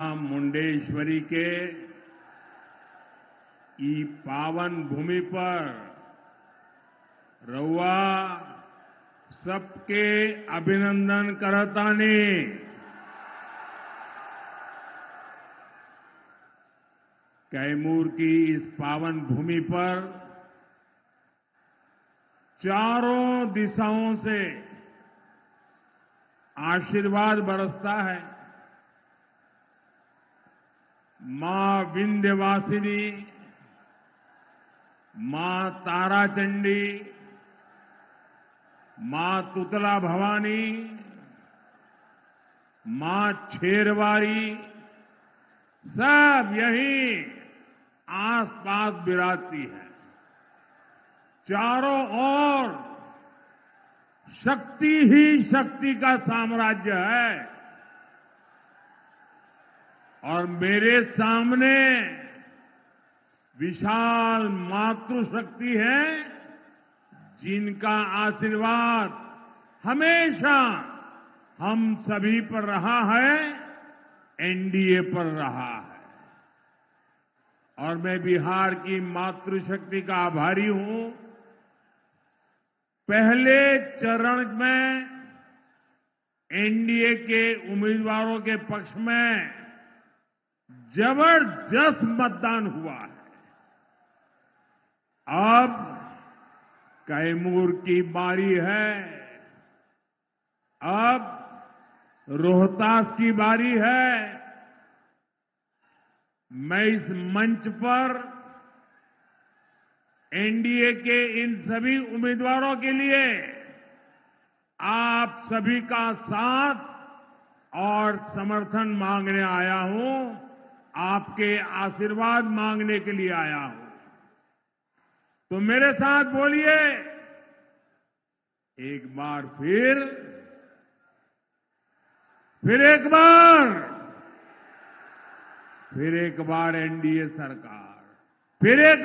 मुंडेश्वरी के ई पावन भूमि पर रउआ सबके अभिनंदन करतानी। कैमूर की इस पावन भूमि पर चारों दिशाओं से आशीर्वाद बरसता है। मां विंध्यवासिनी, मां ताराचंडी, मां तुतला भवानी, मां छेरवारी सब यहीं आसपास विराजती है। चारों ओर शक्ति ही शक्ति का साम्राज्य है और मेरे सामने विशाल मातृशक्ति है जिनका आशीर्वाद हमेशा हम सभी पर रहा है, एनडीए पर रहा है। और मैं बिहार की मातृशक्ति का आभारी हूं। पहले चरण में एनडीए के उम्मीदवारों के पक्ष में जबरदस्त मतदान हुआ है। अब कैमूर की बारी है, अब रोहतास की बारी है। मैं इस मंच पर एनडीए के इन सभी उम्मीदवारों के लिए आप सभी का साथ और समर्थन मांगने आया हूं, आपके आशीर्वाद मांगने के लिए आया हूं। तो मेरे साथ बोलिए एक बार फिर एक बार एनडीए सरकार, फिर एक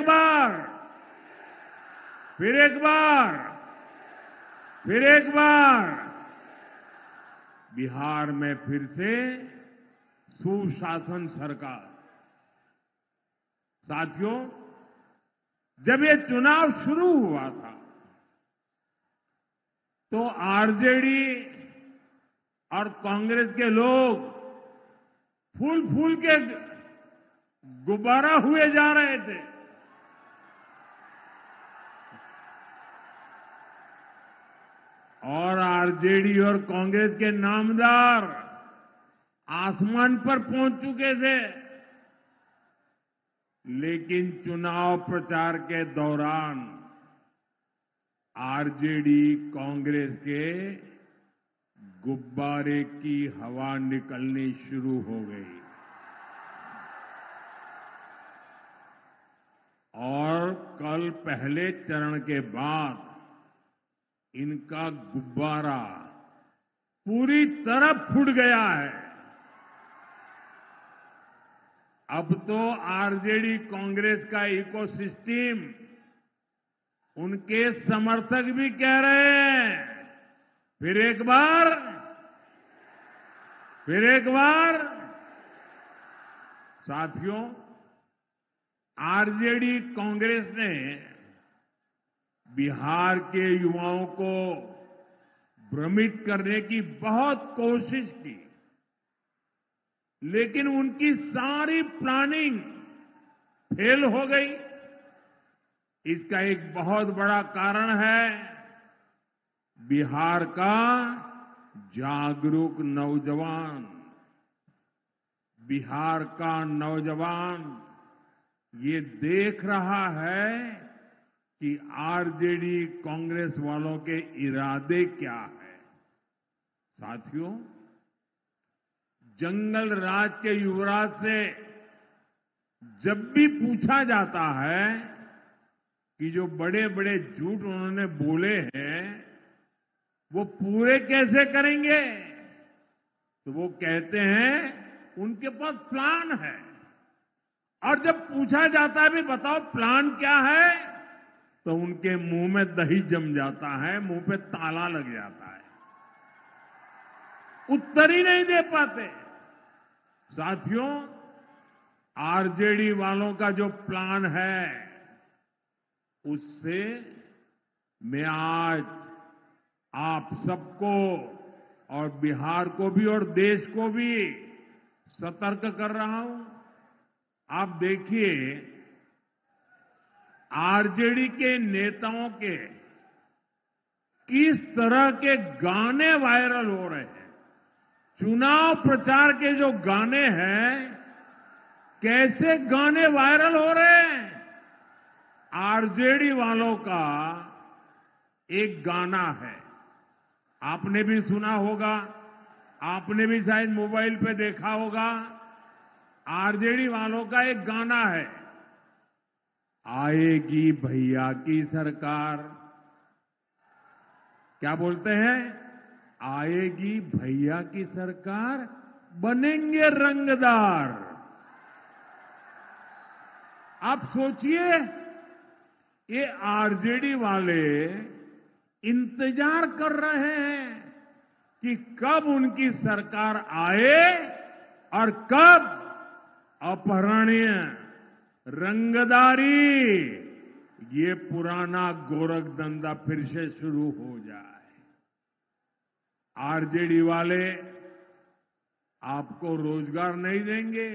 बार बिहार में फिर से सुशासन सरकार। साथियों, जब ये चुनाव शुरू हुआ था तो आरजेडी और कांग्रेस के लोग फूल के गुब्बारा हुए जा रहे थे। और आरजेडी और कांग्रेस के नामदार आसमान पर पहुंच चुके थे। लेकिन चुनाव प्रचार के दौरान आरजेडी कांग्रेस के गुब्बारे की हवा निकलनी शुरू हो गई और कल पहले चरण के बाद इनका गुब्बारा पूरी तरह फूट गया है। अब तो आरजेडी कांग्रेस का इकोसिस्टम, उनके समर्थक भी कह रहे हैं फिर एक बार। साथियों, आरजेडी कांग्रेस ने बिहार के युवाओं को भ्रमित करने की बहुत कोशिश की, लेकिन उनकी सारी प्लानिंग फेल हो गई। इसका एक बहुत बड़ा कारण है बिहार का जागरूक नौजवान। बिहार का नौजवान ये देख रहा है कि आरजेडी कांग्रेस वालों के इरादे क्या है। साथियों, जंगल राज के युवराज से जब भी पूछा जाता है कि जो बड़े बड़े झूठ उन्होंने बोले हैं वो पूरे कैसे करेंगे, तो वो कहते हैं उनके पास प्लान है। और जब पूछा जाता है भी बताओ प्लान क्या है, तो उनके मुंह में दही जम जाता है, मुंह पे ताला लग जाता है, उत्तर ही नहीं दे पाते। साथियों, आरजेडी वालों का जो प्लान है, उससे मैं आज आप सबको और बिहार को भी और देश को भी सतर्क कर रहा हूं। आप देखिए, आरजेडी के नेताओं के किस तरह के गाने वायरल हो रहे हैं। चुनाव प्रचार के जो गाने हैं, कैसे गाने वायरल हो रहे हैं। आरजेडी वालों का एक गाना है, आपने भी सुना होगा, आपने भी शायद मोबाइल पे देखा होगा। आरजेडी वालों का एक गाना है, आएगी भैया की सरकार। क्या बोलते हैं? आएगी भैया की सरकार, बनेंगे रंगदार। आप सोचिए, ये आरजेडी वाले इंतजार कर रहे हैं कि कब उनकी सरकार आए और कब अपहरणीय, रंगदारी, ये पुराना गोरख धंधा फिर से शुरू हो जाए। आरजेडी वाले आपको रोजगार नहीं देंगे,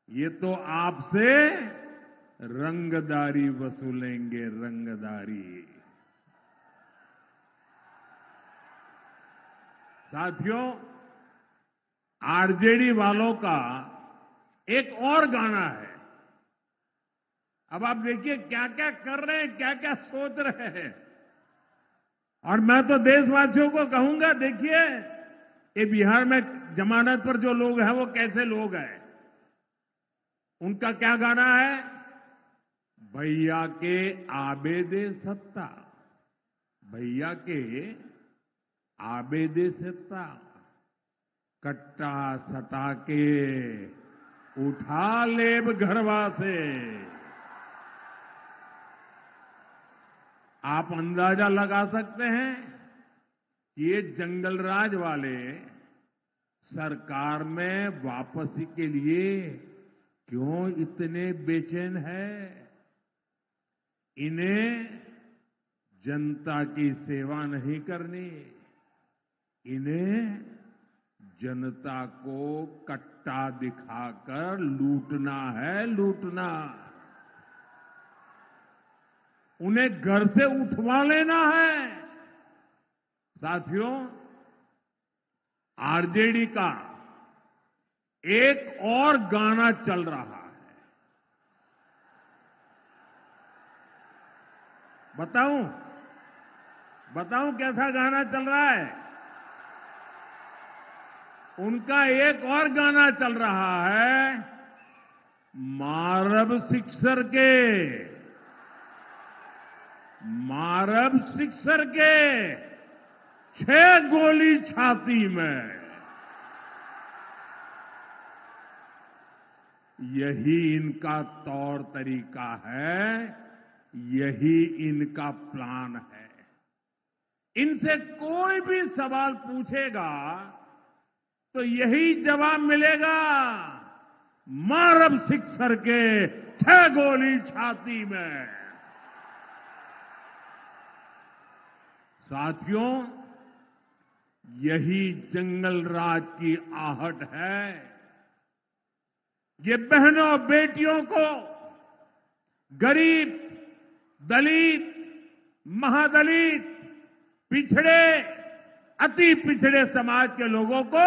ये तो आपसे रंगदारी वसूलेंगे, रंगदारी। साथियों, आरजेडी वालों का एक और गाना है। अब आप देखिए क्या क्या कर रहे हैं, क्या क्या सोच रहे हैं। और मैं तो देशवासियों को कहूंगा, देखिए, ये बिहार में जमानत पर जो लोग हैं वो कैसे लोग हैं। उनका क्या गाना है? भैया के आबेदे सत्ता, भैया के आबेदे सत्ता, कट्टा सटा के उठा लेब घरवा से। आप अंदाजा लगा सकते हैं कि ये जंगलराज वाले सरकार में वापसी के लिए क्यों इतने बेचैन है। इन्हें जनता की सेवा नहीं करनी, इन्हें जनता को कट्टा दिखाकर लूटना है, लूटना। उन्हें घर से उठवा लेना है। साथियों, आरजेडी का एक और गाना चल रहा है। बताऊं कैसा गाना चल रहा है? उनका एक और गाना चल रहा है, मारब सिक्सर के, मारब सिक्सर के 6 गोली छाती में। यही इनका तौर तरीका है, यही इनका प्लान है। इनसे कोई भी सवाल पूछेगा तो यही जवाब मिलेगा, मारब सिक्सर के 6 गोली छाती में। साथियों, यही जंगल राज की आहट है। ये बहनों बेटियों को, गरीब, दलित, महादलित, पिछड़े, अति पिछड़े समाज के लोगों को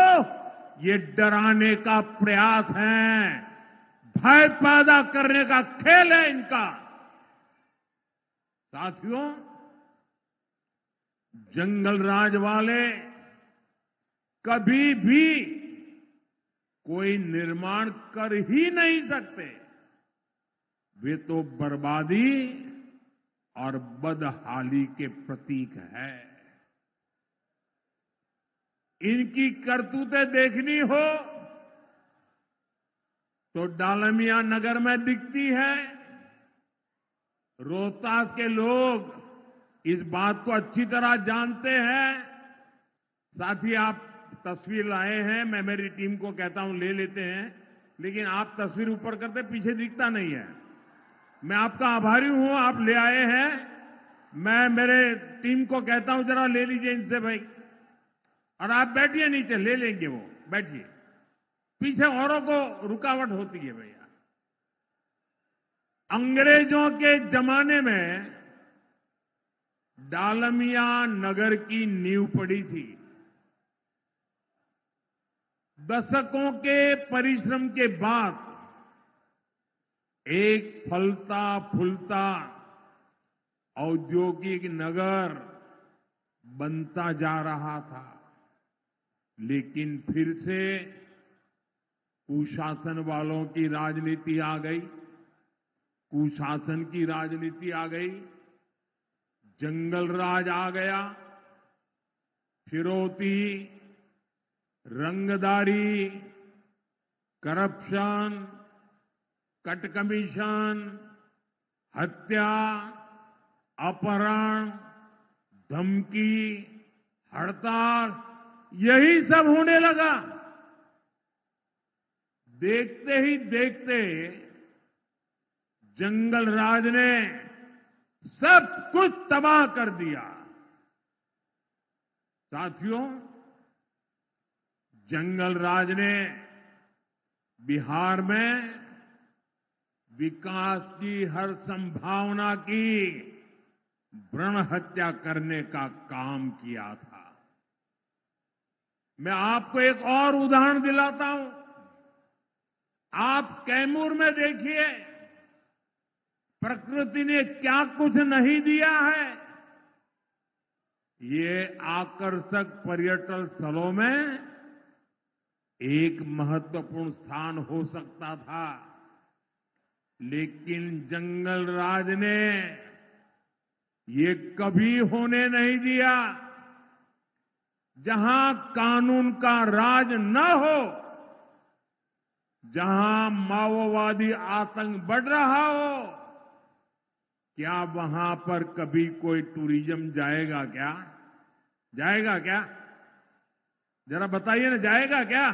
ये डराने का प्रयास है, भय पैदा करने का खेल है इनका। साथियों, जंगल राज वाले कभी भी कोई निर्माण कर ही नहीं सकते। वे तो बर्बादी और बदहाली के प्रतीक है। इनकी करतूतें देखनी हो तो डालमिया नगर में दिखती है। रोहतास के लोग इस बात को अच्छी तरह जानते हैं। साथ ही आप तस्वीर लाए हैं, मैं मेरी टीम को कहता हूं ले लेते हैं, लेकिन आप तस्वीर ऊपर करते पीछे दिखता नहीं है। मैं आपका आभारी हूं, आप ले आए हैं। मैं मेरे टीम को कहता हूं जरा ले लीजिए इनसे भाई, और आप बैठिए नीचे, ले लेंगे वो, बैठिए। पीछे औरों को रुकावट होती है भैया। अंग्रेजों के जमाने में डालमिया नगर की नींव पड़ी थी। दशकों के परिश्रम के बाद एक फलता फूलता औद्योगिक नगर बनता जा रहा था, लेकिन फिर से कुशासन वालों की राजनीति आ गई, कुशासन की राजनीति आ गई, जंगल राज आ गया, फिरौती, रंगदारी, करप्शन, कट कमीशन, हत्या, अपहरण, धमकी, हड़ताल, यही सब होने लगा। देखते ही देखते जंगल राज ने सब कुछ तबाह कर दिया। साथियों, जंगल राज ने बिहार में विकास की हर संभावना की भ्रूण हत्या करने का काम किया था। मैं आपको एक और उदाहरण दिलाता हूं। आप कैमूर में देखिए, प्रकृति ने क्या कुछ नहीं दिया है। ये आकर्षक पर्यटन स्थलों में एक महत्वपूर्ण स्थान हो सकता था, लेकिन जंगल राज ने ये कभी होने नहीं दिया। जहां कानून का राज न हो, जहां माओवादी आतंक बढ़ रहा हो, क्या वहां पर कभी कोई टूरिज्म जाएगा क्या? जाएगा क्या? जरा बताइए ना, जाएगा क्या?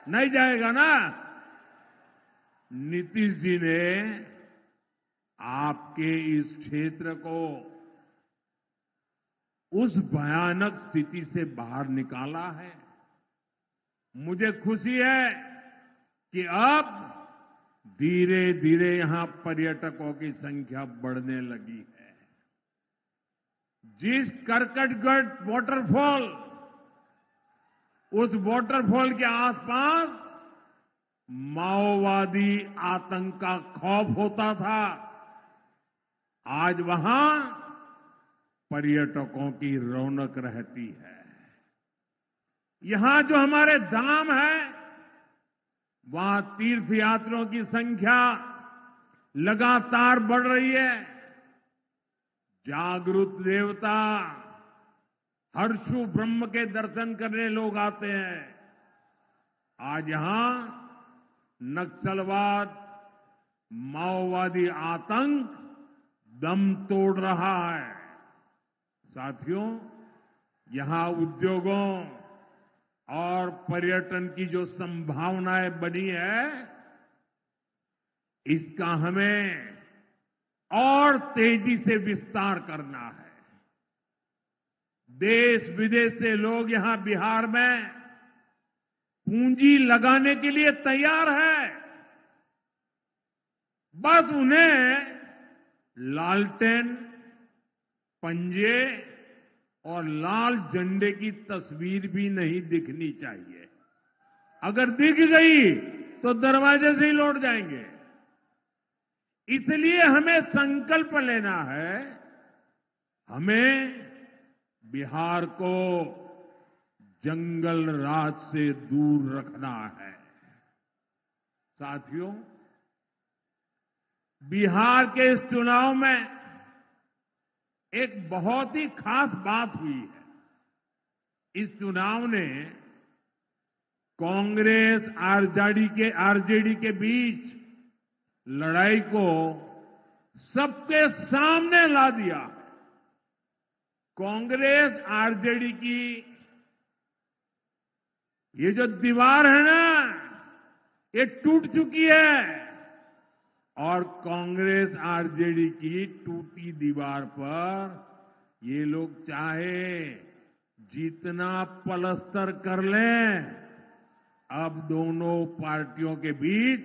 नहीं जाएगा ना। नीतीश जी ने आपके इस क्षेत्र को उस भयानक स्थिति से बाहर निकाला है। मुझे खुशी है कि अब धीरे धीरे यहां पर्यटकों की संख्या बढ़ने लगी है। जिस करकटगढ़ वाटरफॉल, उस वाटरफॉल के आसपास माओवादी आतंक का खौफ होता था, आज वहां पर्यटकों की रौनक रहती है। यहां जो हमारे धाम है, वहां तीर्थयात्रियों की संख्या लगातार बढ़ रही है। जागृत देवता हर्षु ब्रह्म के दर्शन करने लोग आते हैं। आज यहां नक्सलवाद, माओवादी आतंक दम तोड़ रहा है। साथियों, यहां उद्योगों और पर्यटन की जो संभावनाएं बनी है, इसका हमें और तेजी से विस्तार करना है। देश विदेश से लोग यहां बिहार में पूंजी लगाने के लिए तैयार है। बस उन्हें लालटेन, पंजे और लाल झंडे की तस्वीर भी नहीं दिखनी चाहिए। अगर दिख गई तो दरवाजे से ही लौट जाएंगे। इसलिए हमें संकल्प लेना है, हमें बिहार को जंगल राज से दूर रखना है। साथियों, बिहार के इस चुनाव में एक बहुत ही खास बात हुई है। इस चुनाव ने कांग्रेस आरजेडी के बीच लड़ाई को सबके सामने ला दिया है। कांग्रेस आरजेडी की ये जो दीवार है ना, ये टूट चुकी है और कांग्रेस आरजेडी की टूटी दीवार पर ये लोग चाहे जितना पलस्तर कर लें, अब दोनों पार्टियों के बीच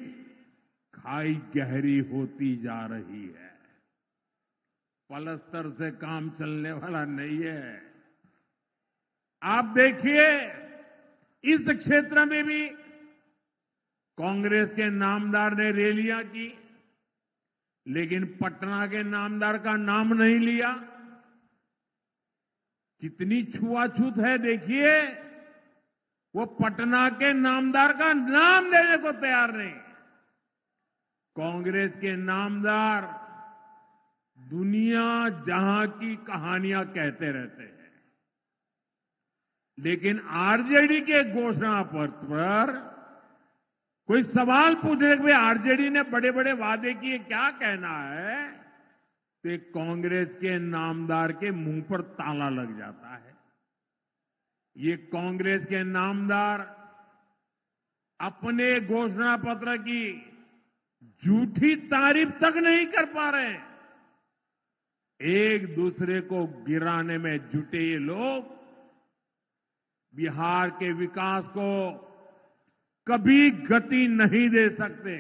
खाई गहरी होती जा रही है। पलस्तर से काम चलने वाला नहीं है। आप देखिए, इस क्षेत्र में भी कांग्रेस के नामदार ने रैलियां की, लेकिन पटना के नामदार का नाम नहीं लिया। कितनी छुआछूत है देखिए, वो पटना के नामदार का नाम लेने को तैयार नहीं। कांग्रेस के नामदार दुनिया जहां की कहानियां कहते रहते हैं, लेकिन आरजेडी के घोषणा पत्र पर कोई सवाल पूछे कि आरजेडी ने बड़े बड़े वादे किए, क्या कहना है, तो कांग्रेस के नामदार के मुंह पर ताला लग जाता है। ये कांग्रेस के नामदार अपने घोषणा पत्र की झूठी तारीफ तक नहीं कर पा रहे। एक दूसरे को गिराने में जुटे ये लोग बिहार के विकास को कभी गति नहीं दे सकते।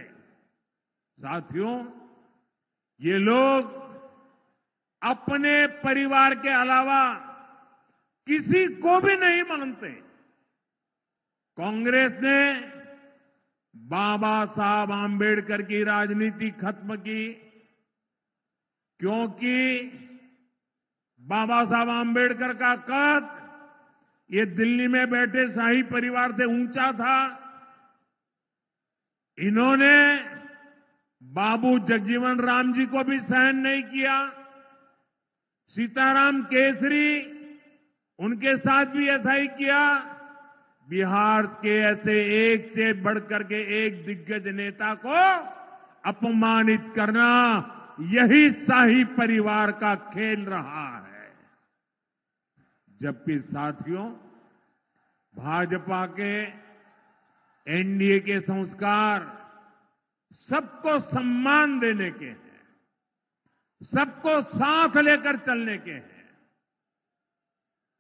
साथियों, ये लोग अपने परिवार के अलावा किसी को भी नहीं मानते। कांग्रेस ने बाबा साहब आंबेडकर की राजनीति खत्म की, क्योंकि बाबा साहब आंबेडकर का कद ये दिल्ली में बैठे शाही परिवार से ऊंचा था। इन्होंने बाबू जगजीवन राम जी को भी सहन नहीं किया। सीताराम केसरी, उनके साथ भी ऐसा ही किया। बिहार के ऐसे एक से बढ़कर के एक दिग्गज नेता को अपमानित करना, यही शाही परिवार का खेल रहा है। जबकि साथियों, भाजपा के एनडीए के संस्कार सबको सम्मान देने के हैं, सबको साथ लेकर चलने के हैं।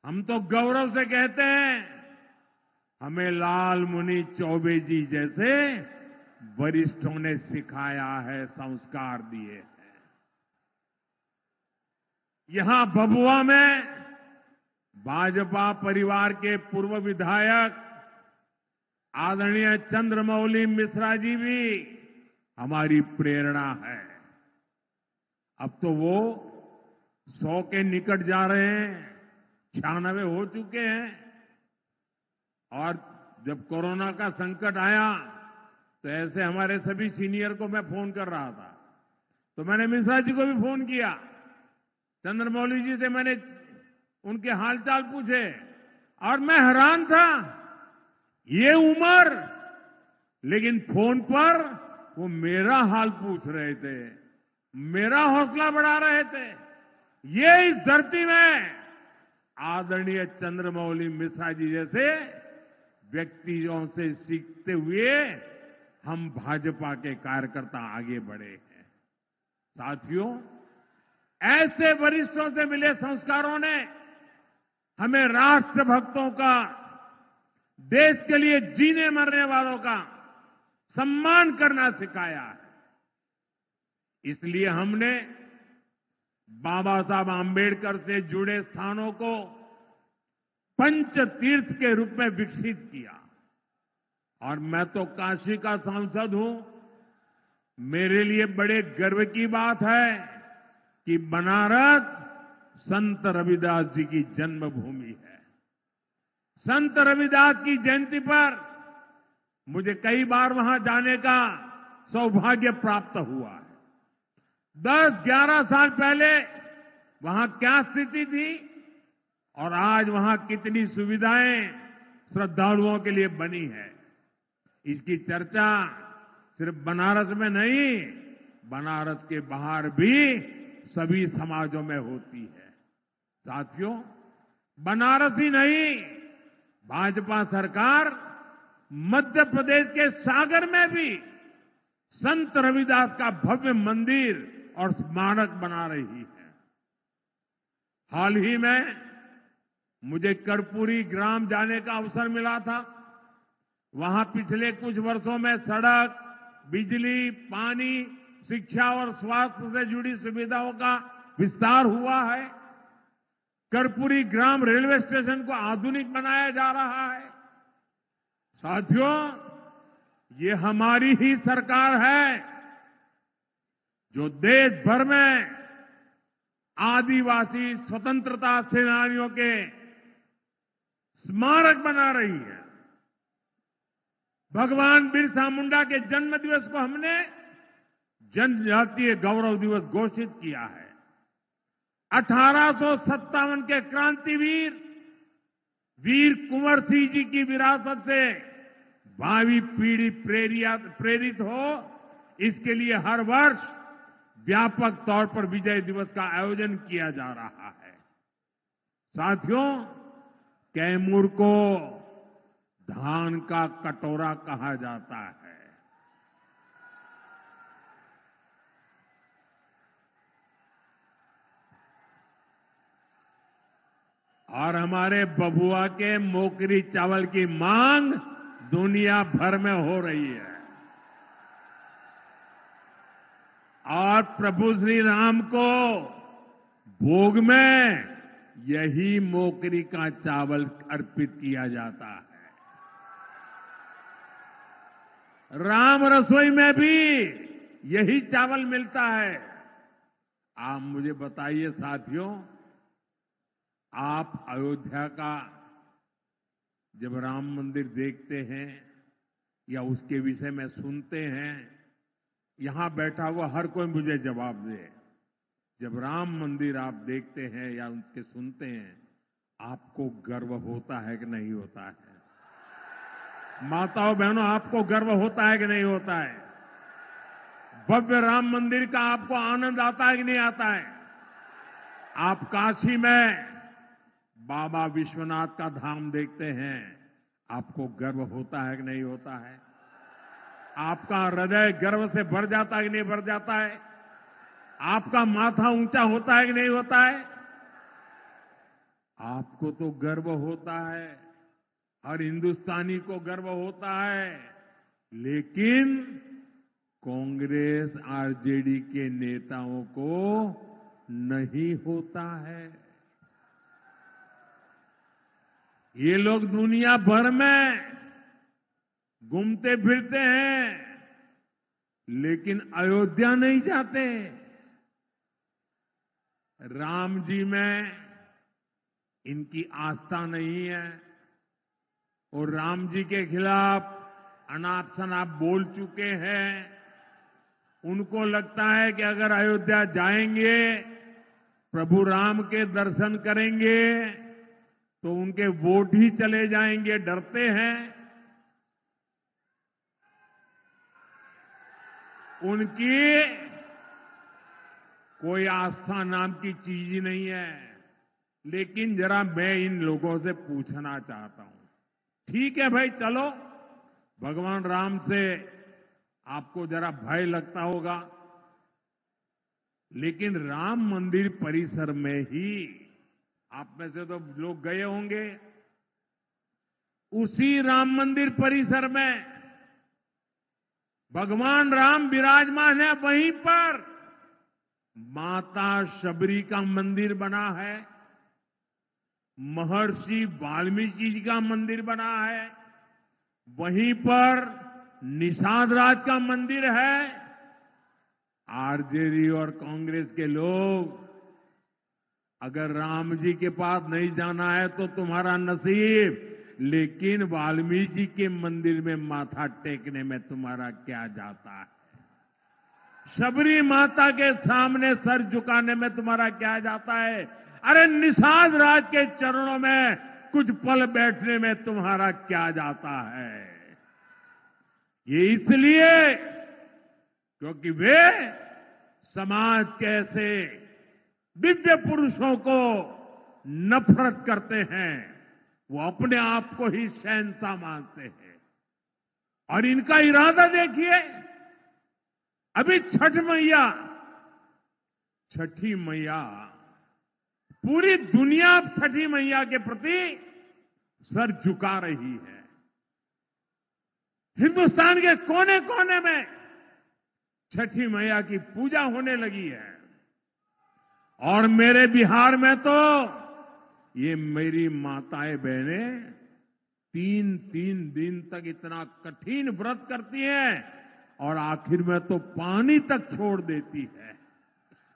हम तो गौरव से कहते हैं, हमें लाल मुनि चौबे जी जैसे वरिष्ठों ने सिखाया है, संस्कार दिए हैं। यहां भभुआ में भाजपा परिवार के पूर्व विधायक आदरणीय चंद्रमौली मिश्रा जी भी हमारी प्रेरणा है। अब तो वो 100 के निकट जा रहे हैं, 96 हो चुके हैं। और जब कोरोना का संकट आया तो ऐसे हमारे सभी सीनियर को मैं फोन कर रहा था, तो मैंने मिश्रा जी को भी फोन किया, चंद्रमौली जी से मैंने उनके हालचाल पूछे, और मैं हैरान था, ये उम्र, लेकिन फोन पर वो मेरा हाल पूछ रहे थे, मेरा हौसला बढ़ा रहे थे। ये इस धरती में आदरणीय चंद्रमौली मिश्रा जी जैसे व्यक्तियों से सीखते हुए हम भाजपा के कार्यकर्ता आगे बढ़े हैं। साथियों, ऐसे वरिष्ठों से मिले संस्कारों ने हमें राष्ट्रभक्तों का, देश के लिए जीने मरने वालों का सम्मान करना सिखाया है। इसलिए हमने बाबा साहब आंबेडकर से जुड़े स्थानों को पंच तीर्थ के रूप में विकसित किया। और मैं तो काशी का सांसद हूं, मेरे लिए बड़े गर्व की बात है कि बनारस संत रविदास जी की जन्मभूमि है। संत रविदास की जयंती पर मुझे कई बार वहां जाने का सौभाग्य प्राप्त हुआ है। 10-11 साल पहले वहां क्या स्थिति थी और आज वहां कितनी सुविधाएं श्रद्धालुओं के लिए बनी है, इसकी चर्चा सिर्फ बनारस में नहीं, बनारस के बाहर भी सभी समाजों में होती है। साथियों, बनारस ही नहीं, भाजपा सरकार मध्य प्रदेश के सागर में भी संत रविदास का भव्य मंदिर और स्मारक बना रही है। हाल ही में मुझे कर्पूरी ग्राम जाने का अवसर मिला था। वहां पिछले कुछ वर्षों में सड़क, बिजली, पानी, शिक्षा और स्वास्थ्य से जुड़ी सुविधाओं का विस्तार हुआ है। कर्पूरी ग्राम रेलवे स्टेशन को आधुनिक बनाया जा रहा है। साथियों, ये हमारी ही सरकार है जो देश भर में आदिवासी स्वतंत्रता सेनानियों के स्मारक बना रही है। भगवान बिरसा मुंडा के जन्म दिवस को हमने जनजातीय गौरव दिवस घोषित किया है। 1857 के क्रांतिवीर वीर कुंवर सिंह जी की विरासत से भावी पीढ़ी प्रेरित हो, इसके लिए हर वर्ष व्यापक तौर पर विजय दिवस का आयोजन किया जा रहा है। साथियों, कैमूर को धान का कटोरा कहा जाता है। और हमारे बबुआ के मोकरी चावल की मांग दुनिया भर में हो रही है। और प्रभु श्री राम को भोग में यही मोकरी का चावल अर्पित किया जाता है। राम रसोई में भी यही चावल मिलता है। आप मुझे बताइए साथियों, आप अयोध्या का जब राम मंदिर देखते हैं या उसके विषय में सुनते हैं, यहां बैठा हुआ हर कोई मुझे जवाब दे। जब राम मंदिर आप देखते हैं या उसके सुनते हैं, आपको गर्व होता है कि नहीं होता है? माताओं बहनों, आपको गर्व होता है कि नहीं होता है? भव्य राम मंदिर का आपको आनंद आता है कि नहीं आता है? आप काशी में बाबा विश्वनाथ का धाम देखते हैं, आपको गर्व होता है कि नहीं होता है? आपका हृदय गर्व से भर जाता है कि नहीं भर जाता है? आपका माथा ऊंचा होता है कि नहीं होता है? आपको तो गर्व होता है, हर हिंदुस्तानी को गर्व होता है, लेकिन कांग्रेस आरजेडी के नेताओं को नहीं होता है। ये लोग दुनिया भर में घूमते फिरते हैं, लेकिन अयोध्या नहीं जाते। राम जी में इनकी आस्था नहीं है और राम जी के खिलाफ अनाप शनाप बोल चुके हैं। उनको लगता है कि अगर अयोध्या जाएंगे, प्रभु राम के दर्शन करेंगे, तो उनके वोट ही चले जाएंगे, डरते हैं। उनकी कोई आस्था नाम की चीज ही नहीं है। लेकिन जरा मैं इन लोगों से पूछना चाहता हूं, ठीक है भाई, चलो, भगवान राम से आपको जरा भय लगता होगा, लेकिन राम मंदिर परिसर में ही आप में से तो लोग गए होंगे। उसी राम मंदिर परिसर में भगवान राम विराजमान है, वहीं पर माता शबरी का मंदिर बना है, महर्षि वाल्मीकि जी का मंदिर बना है, वहीं पर निषाद राज का मंदिर है। आरजेडी और कांग्रेस के लोग, अगर राम जी के पास नहीं जाना है तो तुम्हारा नसीब, लेकिन वाल्मीकि जी के मंदिर में माथा टेकने में तुम्हारा क्या जाता है? शबरी माता के सामने सर झुकाने में तुम्हारा क्या जाता है? अरे निषाद राज के चरणों में कुछ पल बैठने में तुम्हारा क्या जाता है? ये इसलिए क्योंकि वे समाज के ऐसे दिव्य पुरुषों को नफरत करते हैं, वो अपने आप को ही शहंशाह मानते हैं। और इनका इरादा देखिए, अभी छठी मैया पूरी दुनिया छठी मैया के प्रति सर झुका रही है। हिंदुस्तान के कोने कोने में छठी मैया की पूजा होने लगी है। और मेरे बिहार में तो ये मेरी माताएं बहनें 3-3 दिन तक इतना कठिन व्रत करती हैं और आखिर में तो पानी तक छोड़ देती है।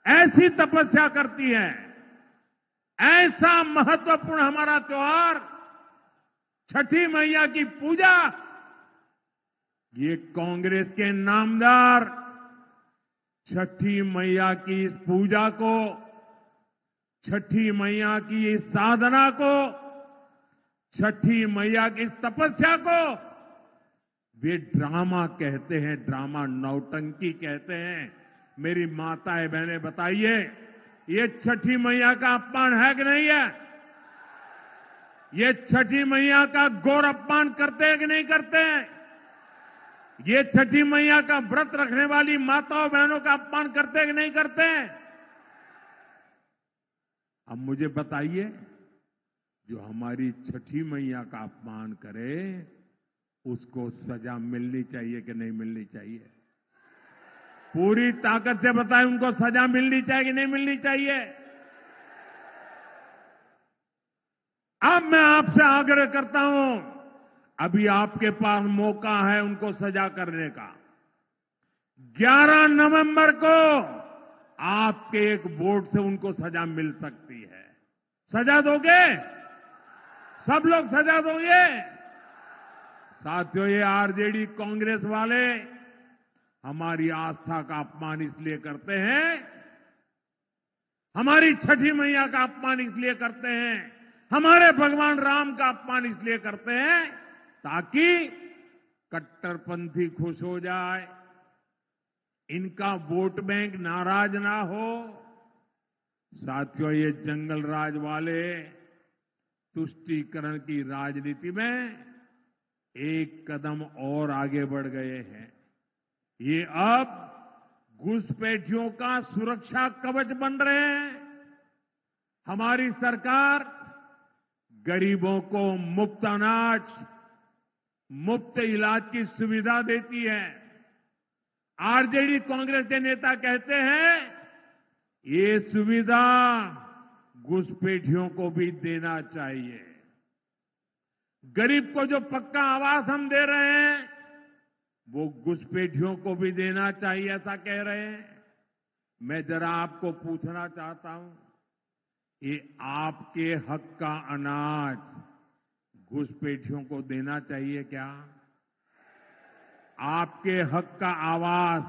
ऐसी तपस्या करती है। ऐसा महत्वपूर्ण हमारा त्योहार छठी मैया की पूजा, ये कांग्रेस के नामदार छठी मैया की इस पूजा को, छठी मैया की इस साधना को, छठी मैया की इस तपस्या को वे ड्रामा कहते हैं, ड्रामा नौटंकी कहते हैं। मेरी माताएं बहनें बताइए, ये छठी मैया का अपमान है कि नहीं है? ये छठी मैया का घोर अपमान करते हैं कि नहीं करते हैं? ये छठी मैया का व्रत रखने वाली माताओं बहनों का अपमान करते हैं कि नहीं करते हैं? अब मुझे बताइए, जो हमारी छठी मैया का अपमान करे उसको सजा मिलनी चाहिए कि नहीं मिलनी चाहिए? पूरी ताकत से बताएं, उनको सजा मिलनी चाहिए कि नहीं मिलनी चाहिए? अब मैं आपसे आग्रह करता हूं, अभी आपके पास मौका है उनको सजा करने का। 11 नवंबर को आपके एक वोट से उनको सजा मिल सकती है। सजा दोगे? सब लोग सजा दोगे? साथियों, ये आरजेडी कांग्रेस वाले हमारी आस्था का अपमान इसलिए करते हैं, हमारी छठी मैया का अपमान इसलिए करते हैं, हमारे भगवान राम का अपमान इसलिए करते हैं ताकि कट्टरपंथी खुश हो जाए, इनका वोट बैंक नाराज ना हो। साथियों, ये जंगल राज वाले तुष्टीकरण की राजनीति में एक कदम और आगे बढ़ गए हैं। ये अब घुसपैठियों का सुरक्षा कवच बन रहे हैं। हमारी सरकार गरीबों को मुफ्त अनाज, मुफ्त इलाज की सुविधा देती है। आरजेडी कांग्रेस के नेता कहते हैं ये सुविधा घुसपैठियों को भी देना चाहिए। गरीब को जो पक्का आवास हम दे रहे हैं वो घुसपैठियों को भी देना चाहिए, ऐसा कह रहे हैं। मैं जरा आपको पूछना चाहता हूं, ये आपके हक का अनाज घुसपैठियों को देना चाहिए क्या? आपके हक का आवास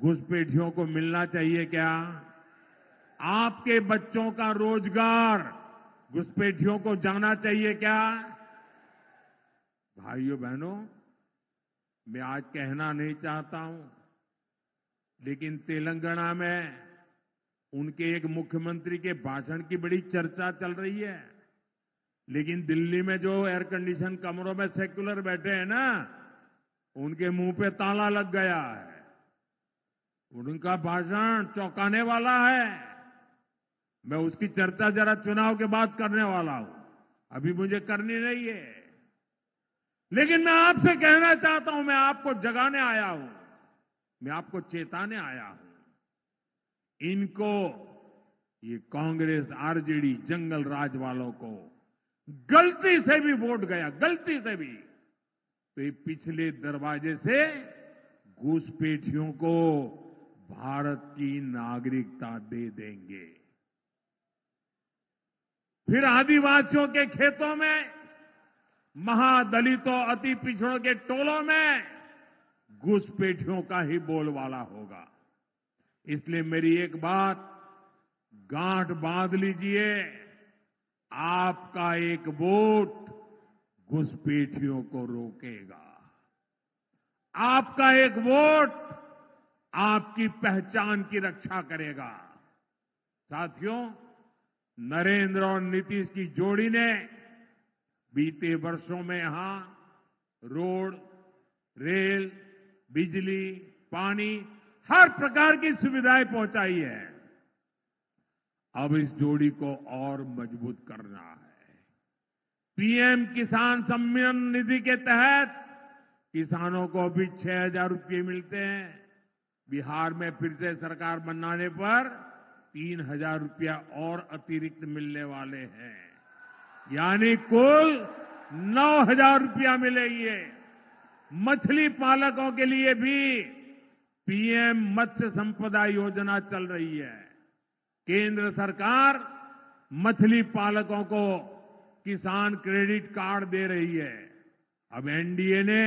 घुसपैठियों को मिलना चाहिए क्या? आपके बच्चों का रोजगार घुसपैठियों को जाना चाहिए क्या? भाइयों बहनों, मैं आज कहना नहीं चाहता हूं, लेकिन तेलंगाना में उनके एक मुख्यमंत्री के भाषण की बड़ी चर्चा चल रही है। लेकिन दिल्ली में जो एयर कंडीशन कमरों में सेक्युलर बैठे हैं ना, उनके मुंह पे ताला लग गया है। उनका भाषण चौंकाने वाला है। मैं उसकी चर्चा जरा चुनाव के बाद करने वाला हूं, अभी मुझे करनी नहीं है। लेकिन मैं आपसे कहना चाहता हूं, मैं आपको जगाने आया हूं, मैं आपको चेताने आया हूं। इनको, ये कांग्रेस आरजेडी जंगल राज वालों को गलती से भी वोट गया, गलती से भी, तो ये पिछले दरवाजे से घुसपैठियों को भारत की नागरिकता दे देंगे। फिर आदिवासियों के खेतों में, महादलितों, अति पिछड़ों के टोलों में घुसपैठियों का ही बोलबाला होगा। इसलिए मेरी एक बात गांठ बांध लीजिए, आपका एक वोट घुसपैठियों को रोकेगा। आपका एक वोट आपकी पहचान की रक्षा करेगा। साथियों, नरेंद्र और नीतीश की जोड़ी ने बीते वर्षों में यहां रोड, रेल, बिजली, पानी, हर प्रकार की सुविधाएं पहुंचाई है। अब इस जोड़ी को और मजबूत करना है। पीएम किसान सम्मान निधि के तहत किसानों को भी 6,000 रुपये मिलते हैं। बिहार में फिर से सरकार बनाने पर 3,000 रुपया और अतिरिक्त मिलने वाले हैं, यानी कुल 9,000 रुपया मिलेंगे। मछली पालकों के लिए भी पीएम मत्स्य संपदा योजना चल रही है। केंद्र सरकार मछली पालकों को किसान क्रेडिट कार्ड दे रही है। अब एनडीए ने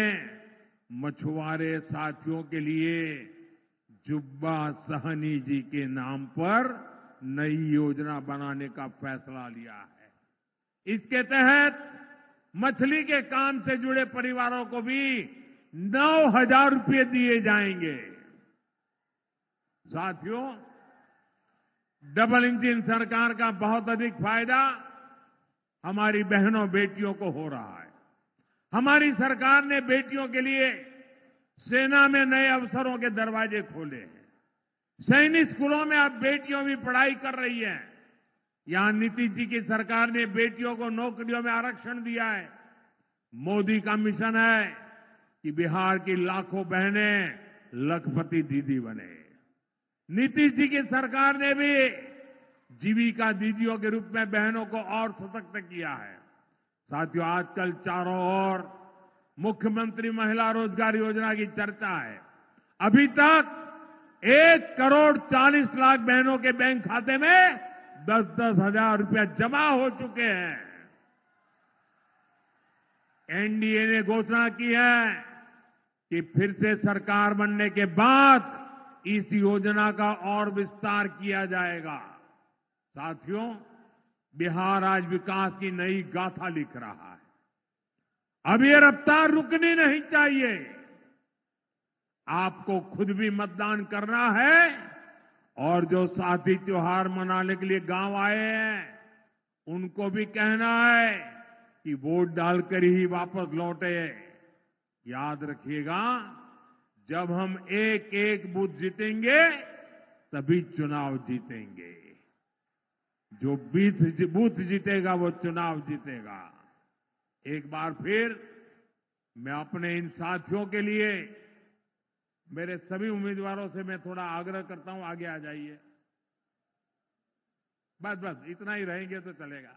मछुआरे साथियों के लिए जुब्बा सहनी जी के नाम पर नई योजना बनाने का फैसला लिया है। इसके तहत मछली के काम से जुड़े परिवारों को भी 9,000 रुपये दिए जाएंगे। साथियों, डबल इंजन सरकार का बहुत अधिक फायदा हमारी बहनों बेटियों को हो रहा है। हमारी सरकार ने बेटियों के लिए सेना में नए अवसरों के दरवाजे खोले हैं। सैनिक स्कूलों में अब बेटियों भी पढ़ाई कर रही हैं। यहां नीतीश जी की सरकार ने बेटियों को नौकरियों में आरक्षण दिया है। मोदी का मिशन है कि बिहार की लाखों बहनें लखपति दीदी बने। नीतीश जी की सरकार ने भी जीविका दीदियों के रूप में बहनों को और सशक्त किया है। साथियों, आजकल चारों ओर मुख्यमंत्री महिला रोजगार योजना की चर्चा है। अभी तक 1,40,00,000 बहनों के बैंक खाते में 10-10 हजार रुपया जमा हो चुके हैं। एनडीए ने घोषणा की है कि फिर से सरकार बनने के बाद इस योजना का और विस्तार किया जाएगा। साथियों, बिहार आज विकास की नई गाथा लिख रहा है। अब ये रफ्तार रुकनी नहीं चाहिए। आपको खुद भी मतदान करना है और जो साथी त्योहार मनाने के लिए गांव आए हैं उनको भी कहना है कि वोट डालकर ही वापस लौटे। याद रखिएगा, जब हम एक एक बूथ जीतेंगे तभी चुनाव जीतेंगे। जो बूथ जीतेगा वो चुनाव जीतेगा। एक बार फिर मैं अपने इन साथियों के लिए, मेरे सभी उम्मीदवारों से मैं थोड़ा आग्रह करता हूं, आगे आ जाइए। बस इतना ही रहेंगे तो चलेगा।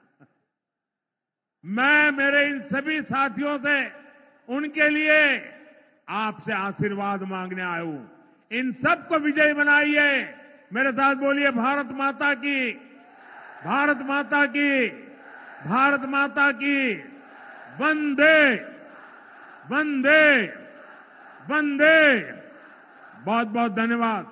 मैं मेरे इन सभी साथियों से उनके लिए आपसे आशीर्वाद मांगने आया हूं। इन सबको विजयी बनाइए। मेरे साथ बोलिए, भारत माता की, भारत माता की, भारत माता की। वंदे वंदे वंदे। बहुत बहुत धन्यवाद।